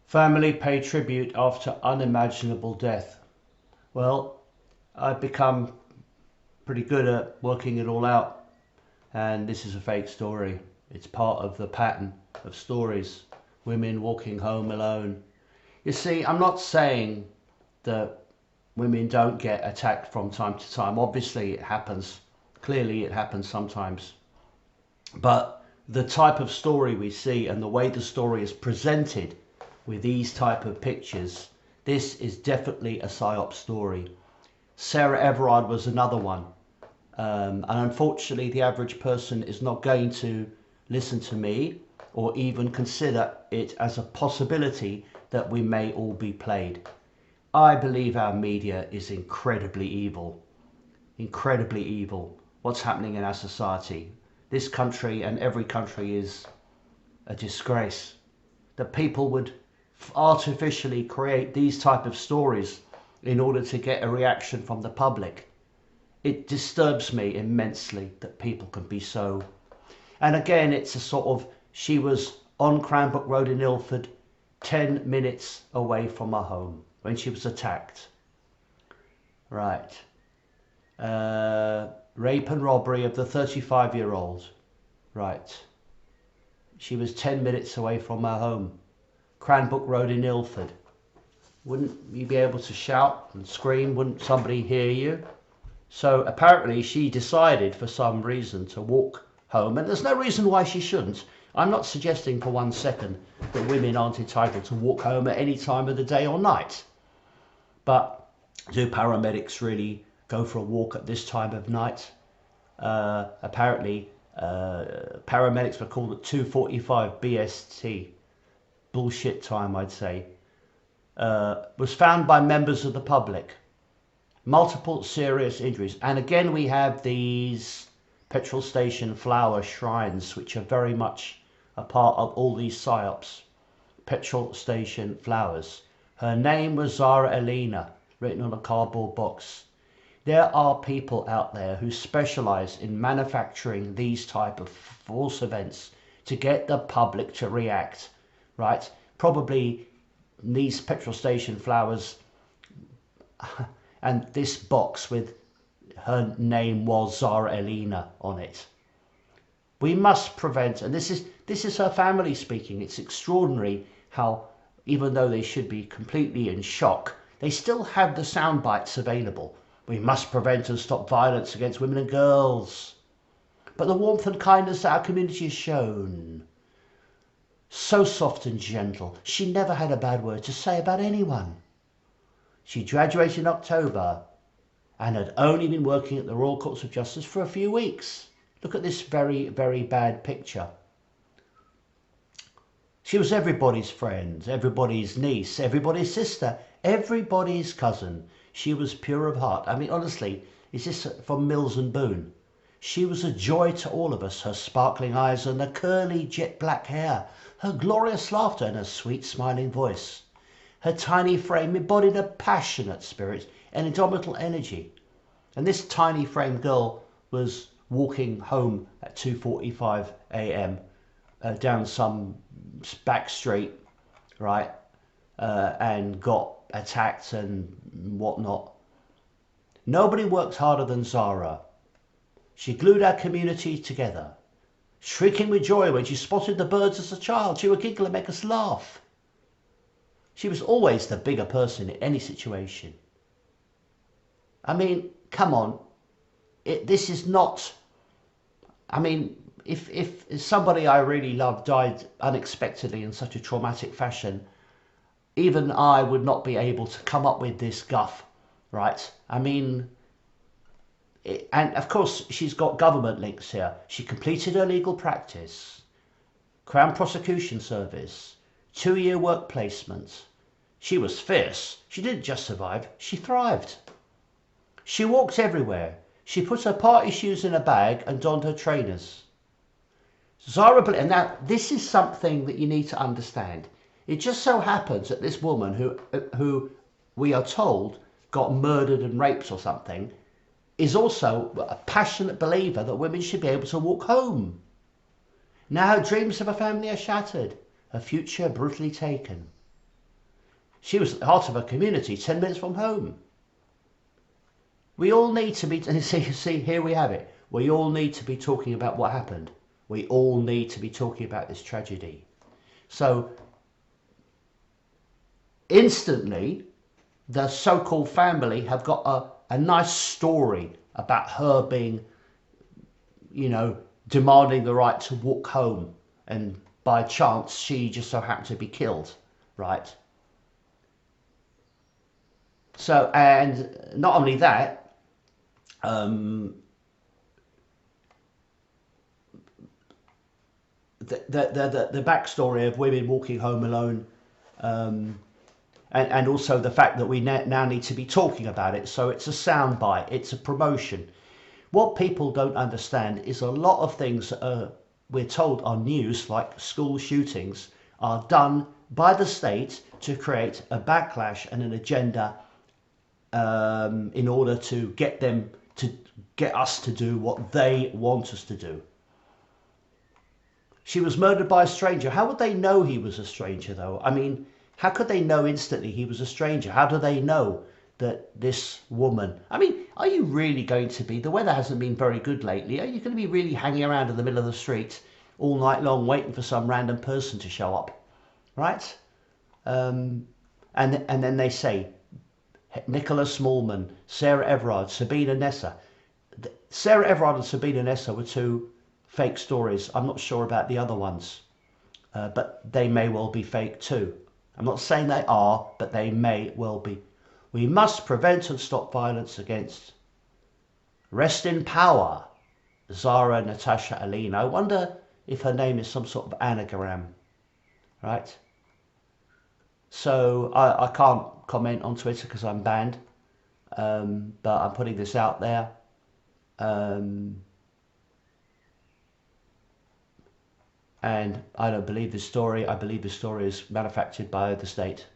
Family pay tribute after unimaginable death. Well, I've become pretty good at working it all out, and this is a fake story. It's part of the pattern of stories. Women walking home alone. You see, I'm not saying that women don't get attacked from time to time. Obviously, it happens. Clearly, it happens sometimes. But the type of story we see and the way the story is presented with these type of pictures, this is definitely a psyop story. Sarah Everard was another one. And unfortunately, the average person is not going to listen to me or even consider it as a possibility that we may all be played. I believe our media is incredibly evil. Incredibly evil. What's happening in our society? This country and every country is a disgrace. That people would artificially create these type of stories in order to get a reaction from the public. It disturbs me immensely that people can be so. And again, it's a sort of, she was on Cranbrook Road in Ilford, 10 minutes away from her home when she was attacked. Right. Rape and robbery of the 35-year-old. Right. She was 10 minutes away from her home. Cranbrook Road in Ilford. Wouldn't you be able to shout and scream? Wouldn't somebody hear you? So apparently she decided for some reason to walk home, and there's no reason why she shouldn't. I'm not suggesting for 1 second that women aren't entitled to walk home at any time of the day or night. But do paramedics really go for a walk at this time of night? Apparently, paramedics were called at 2:45 BST. Bullshit time, I'd say. Was found by members of the public. Multiple serious injuries. And again, we have these petrol station flower shrines, which are very much a part of all these psyops. Petrol station flowers. Her name was Zara Elena, written on a cardboard box. There are people out there who specialize in manufacturing these type of false events to get the public to react, right? Probably these petrol station flowers and this box with her name was Zara Elena on it. We must prevent, and this is her family speaking. It's extraordinary how, even though they should be completely in shock, they still have the sound bites available. We must prevent and stop violence against women and girls. But the warmth and kindness that our community has shown, so soft and gentle, she never had a bad word to say about anyone. She graduated in October and had only been working at the Royal Courts of Justice for a few weeks. Look at this very, very bad picture. She was everybody's friend, everybody's niece, everybody's sister, everybody's cousin. She was pure of heart. I mean, honestly, is this from Mills and Boon? She was a joy to all of us, her sparkling eyes and her curly jet black hair, her glorious laughter and her sweet smiling voice. Her tiny frame embodied a passionate spirit and indomitable energy. And this tiny frame girl was walking home at 2:45 a.m. Down some back street, right, and got attacked and whatnot. Nobody worked harder than Zara. She glued our community together. Shrieking with joy when she spotted the birds as a child, she would giggle and make us laugh. She was always the bigger person in any situation. I mean, come on. This is not... I mean, if somebody I really loved died unexpectedly in such a traumatic fashion, even I would not be able to come up with this guff, right? I mean... and of course, she's got government links here. She completed her legal practice, Crown Prosecution Service, 2-year work placement. She was fierce. She didn't just survive, she thrived. She walked everywhere. She put her party shoes in a bag and donned her trainers. And now this is something that you need to understand. It just so happens that this woman who we are told got murdered and raped or something is also a passionate believer that women should be able to walk home. Now her dreams of a family are shattered, her future brutally taken. She was at the heart of her community, 10 minutes from home. We all need to be, and see, here we have it. We all need to be talking about what happened. We all need to be talking about this tragedy. So instantly, the so-called family have got a nice story about her being, demanding the right to walk home, and by chance she just so happened to be killed, right? So, and not only that, um, the backstory of women walking home alone, um, and also the fact that we now need to be talking about it. So it's a soundbite, it's a promotion. What people don't understand is a lot of things that we're told on news, like school shootings, are done by the state to create a backlash and an agenda, in order to get us to do what they want us to do. She was murdered by a stranger. How would they know he was a stranger, though? I mean, how could they know instantly he was a stranger? How do they know that this woman... I mean, are you really going to be... The weather hasn't been very good lately. Are you going to be really hanging around in the middle of the street all night long waiting for some random person to show up? Right? And then they say, Nicola Smallman, Sarah Everard, Sabina Nessa. Sarah Everard and Sabina Nessa were two fake stories. I'm not sure about the other ones, but they may well be fake too. I'm not saying they are, but they may well be. We must prevent and stop violence against. Rest in power, Zara Natasha Alina. I wonder if her name is some sort of anagram, right? So I can't comment on Twitter because I'm banned, but I'm putting this out there. And I don't believe this story. I believe this story is manufactured by the state.